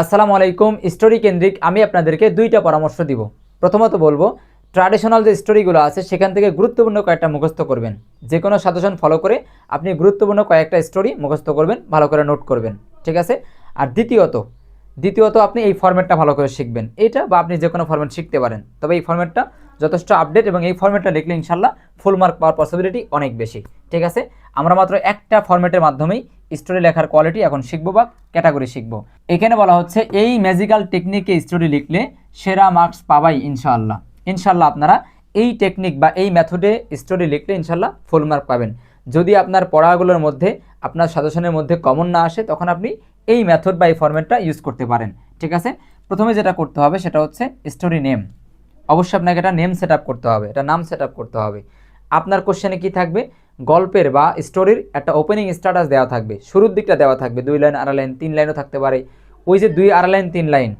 আসসালামু আলাইকুম। স্টোরি কেন্দ্রিক আমি আপনাদেরকে দুইটা পরামর্শ দিব। প্রথমত বলবো, ট্র্যাডিশনাল যে স্টোরিগুলো আছে সেখান থেকে গুরুত্বপূর্ণ কয়েকটা মুখস্থ করবেন। যে কোনো সাজেশন ফলো করে আপনি গুরুত্বপূর্ণ কয়েকটা স্টোরি মুখস্থ করবেন, ভালো করে নোট করবেন, ঠিক আছে। আর দ্বিতীয়ত আপনি এই ফরম্যাটটা ভালো করে শিখবেন। এটা বা আপনি যে কোনো ফরম্যাট শিখতে পারেন, তবে এই ফরম্যাটটা যথেষ্ট আপডেট এবং এই ফরম্যাটটা লিখলে ইনশাল্লাহ ফুল মার্ক পাওয়ার পসিবিলিটি অনেক বেশি, ঠিক আছে। আমরা মাত্র একটা ফরম্যাটের মাধ্যমেই স্টোরি লেখার কোয়ালিটি এখন শিখবো বা ক্যাটাগরি শিখবো। এখানে বলা হচ্ছে এই ম্যাজিক্যাল টেকনিকে স্টোরি লিখলে সেরা মার্কস পাবাই ইনশাআল্লাহ। ইনশাআল্লাহ আপনারা এই টেকনিক বা এই মেথডে স্টোরি লিখলে ইনশাআল্লাহ ফুল মার্ক পাবেন। যদি আপনার পড়াগুলোর মধ্যে আপনার সাজেশনের মধ্যে কমন না আসে, তখন আপনি এই মেথড বা এই ফরম্যাটটা ইউজ করতে পারেন, ঠিক আছে। প্রথমে যেটা করতে হবে সেটা হচ্ছে স্টোরি নেম। অবশ্যই আপনাকে এটা নেম সেট আপ করতে হবে, এটা নাম সেট আপ করতে হবে। আপনার কোশ্চেনে কি থাকবে, গল্পের বা স্টোরির একটা ওপেনিং স্ট্যাটাস দেওয়া থাকবে, শুরুর দিকটা দেওয়া থাকবে, 2 লাইন, 2.5 লাইন, 3 লাইনও থাকতে পারে। ওই যে 2, 2.5 লাইন, 3 লাইন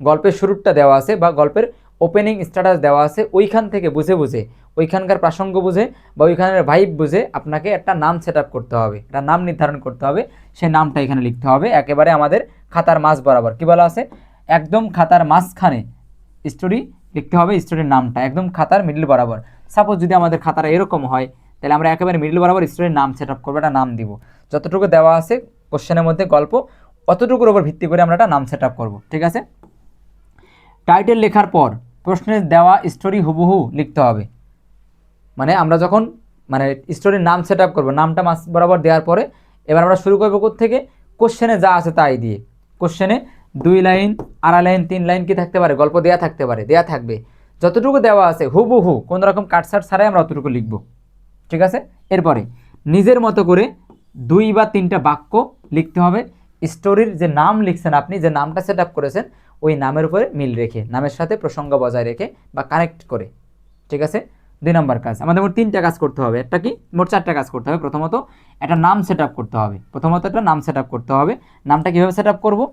গল্পের শুরুটা দেওয়া আছে বা গল্পের ওপেনিং স্ট্যাটাস দেওয়া আছে, ওইখান থেকে বুঝে ওইখানকার প্রাসঙ্গ বুঝে বা ওইখানের ভাইব বুঝে আপনাকে একটা নাম সেট আপ করতে হবে, একটা নাম নির্ধারণ করতে হবে। সেই নামটা এখানে লিখতে হবে একেবারে আমাদের খাতার মাঝ বরাবর। কি বলা আছে, একদম খাতার মাঝখানে স্টোরি লিখতে হবে। স্টোরির নামটা একদম খাতার মিডল বরাবর। সাপোজ যদি আমাদের খাতাটা এরকম হয়, তাহলে আমরা একেবারে মিডল বরাবর স্টোরির নাম সেট আপ করবো, একটা নাম দিব। যতটুকু দেওয়া আছে কোশ্চেনের মধ্যে গল্প, অতটুকুর উপর ভিত্তি করে আমরা একটা নাম সেট আপ করবো, ঠিক আছে। টাইটেল লেখার পর প্রশ্নের দেওয়া স্টোরি হুবহু লিখতে হবে। মানে আমরা যখন স্টোরির নাম সেট আপ করবো, নামটা মাস বরাবর দেওয়ার পরে এবার আমরা শুরু করবো কোত্থেকে, কোশ্চেনে যা আছে তাই দিয়ে। কোশ্চেনে 2 লাইন, 2.5 লাইন, 3 লাইন কি থাকতে পারে, গল্প দেওয়া থাকতে পারে, দেওয়া থাকবে। যতটুকু দেওয়া আছে হুবহু কোনো রকম কাটছাট ছাড়াই আমরা অতটুকু লিখব, ঠিক আছে। এরপরে নিজের মতো করে 2 বা 3টা বাক্য লিখতে হবে। স্টোরির যে নাম লিখছেন, আপনি যে নামটা সেট আপ করেছেন ওই নামের উপরে মিল রেখে, নামের সাথে প্রসঙ্গ বজায় রেখে বা কানেক্ট করে, ঠিক আছে। 2 নম্বর কাজ, আমাদের মোট 3টা কাজ করতে হবে। একটা কি, মোট 4টা কাজ করতে হবে। প্রথমত একটা নাম সেট আপ করতে হবে, নামটা কীভাবে সেট আপ করবো,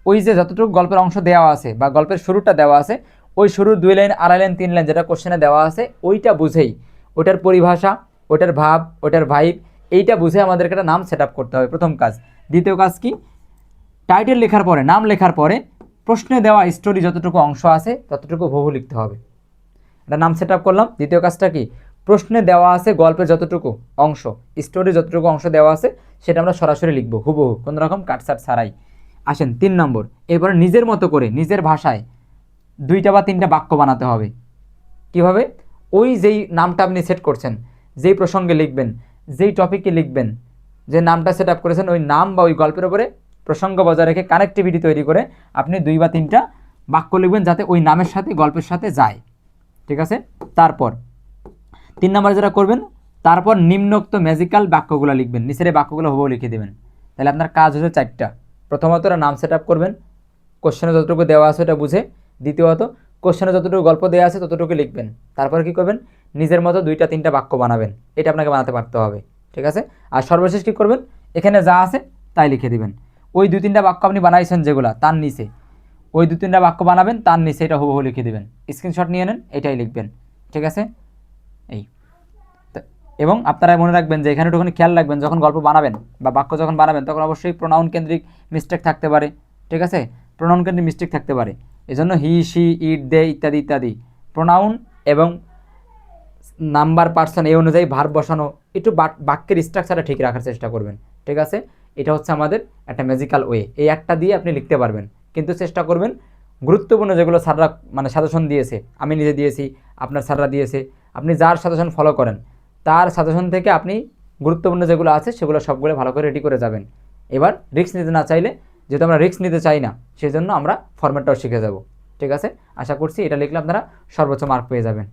ওই যে যতটুকু গল্পের অংশ দেওয়া আছে বা গল্পের শুরুটা দেওয়া আছে, ওই শুরুর 2 লাইন, 2.5 লাইন, 3 লাইন যেটা কোশ্চেনে দেওয়া আছে ওইটা বুঝেই, ওটার পরিভাষা, ওটার ভাব, ওটার ভাইব, এইটা বুঝে আমাদেরকে একটা নাম সেট আপ করতে হবে, প্রথম কাজ। দ্বিতীয় কাজ কি, টাইটেল লেখার পরে, নাম লেখার পরে প্রশ্নে দেওয়া স্টোরি যতটুকু অংশ আছে ততটুকু হুবহু লিখতে হবে। এটা নাম সেট আপ করলাম। দ্বিতীয় কাজটা কি, প্রশ্নে দেওয়া আছে গল্পের যতটুকু অংশ, স্টোরি যতটুকু অংশ দেওয়া আছে সেটা আমরা সরাসরি লিখবো হুবহু, কোনো রকম কাটছাট ছাড়াই। আসেন 3 নম্বর, এরপরে নিজের মতো করে নিজের ভাষায় 2টা বা 3টা বাক্য বানাতে হবে। কিভাবে, ওই যেই নামটা আপনি সেট করছেন, যেই প্রসঙ্গে লিখবেন, যেই টপিকে লিখবেন, যে নামটা সেট আপ করেছেন ওই নাম বা ওই গল্পের উপরে প্রসঙ্গ বজায় রেখে কানেক্টিভিটি তৈরি করে আপনি 2 বা 3টা বাক্য লিখবেন যাতে ওই নামের সাথে গল্পের সাথে যায়, ঠিক আছে। তারপর 3 নম্বরে যেটা করবেন, তারপর নিম্নোক্ত ম্যাজিক্যাল বাক্যগুলো লিখবেন, নিচের এই বাক্যগুলো হুবহু লিখে দেবেন। তাহলে আপনার কাজ হচ্ছে 4টা। প্রথমত নাম সেট আপ করবেন, কোশ্চেনে যতটুকু দেওয়া আছে ওটা বুঝে। দ্বিতীয়ত কোশ্চেনে যতটুকু গল্প দেওয়া আছে ততটুকু লিখবেন। তারপর কি করবেন, নিজের মতো 2টা 3টা বাক্য বানাবেন, এটা আপনাকে বানাতে পারতে হবে, ঠিক আছে। আর সর্বশেষ কী করবেন, এখানে যা আছে তাই লিখে দিবেন। ওই 2-3টা বাক্য আপনি বানাইছেন যেগুলা, তার নিচে ওই 2-3টা বাক্য বানাবেন, তার নিচে এটা হুবহু লিখে দিবেন, স্ক্রিনশট নিয়ে নেন, এটাই লিখবেন, ঠিক আছে। এই এবং আপনারা মনে রাখবেন যে এখানে একটুখানি খেয়াল রাখবেন, যখন গল্প বানাবেন বা বাক্য যখন বানাবেন তখন অবশ্যই প্রোনাউন কেন্দ্রিক মিস্টেক থাকতে পারে, ঠিক আছে। প্রোনাউন কেন্দ্রিক মিস্টেক থাকতে পারে, এজন্য হি, শি, ইট, দে ইত্যাদি ইত্যাদি প্রোনাউন এবং নাম্বার পার্সন এই অনুযায়ী ভার্ব বসানো, একটু বাক্যের স্ট্রাকচারটা ঠিক রাখার চেষ্টা করবেন, ঠিক আছে। এটা হচ্ছে আমাদের একটা ম্যাজিক্যাল ওয়ে, এই একটা দিয়ে আপনি লিখতে পারবেন। কিন্তু চেষ্টা করবেন গুরুত্বপূর্ণ যেগুলো স্যাররা সাজেশন দিয়েছে, আমি নিজে দিয়েছি, আপনার স্যাররা দিয়েছে, আপনি যার সাজেশন ফলো করেন তার সাজেশন থেকে আপনি গুরুত্বপূর্ণ যেগুলো আছে সেগুলো সবগুলো ভালো করে রেডি করে যাবেন। এবার রিস্ক নিতে না চাইলে, যেহেতু আমরা রিস্ক নিতে চাই না, সেই জন্য আমরা ফরম্যাটটাও শিখে যাব, ঠিক আছে। আশা করছি এটা লিখলে আপনারা সর্বোচ্চ মার্ক পেয়ে যাবেন।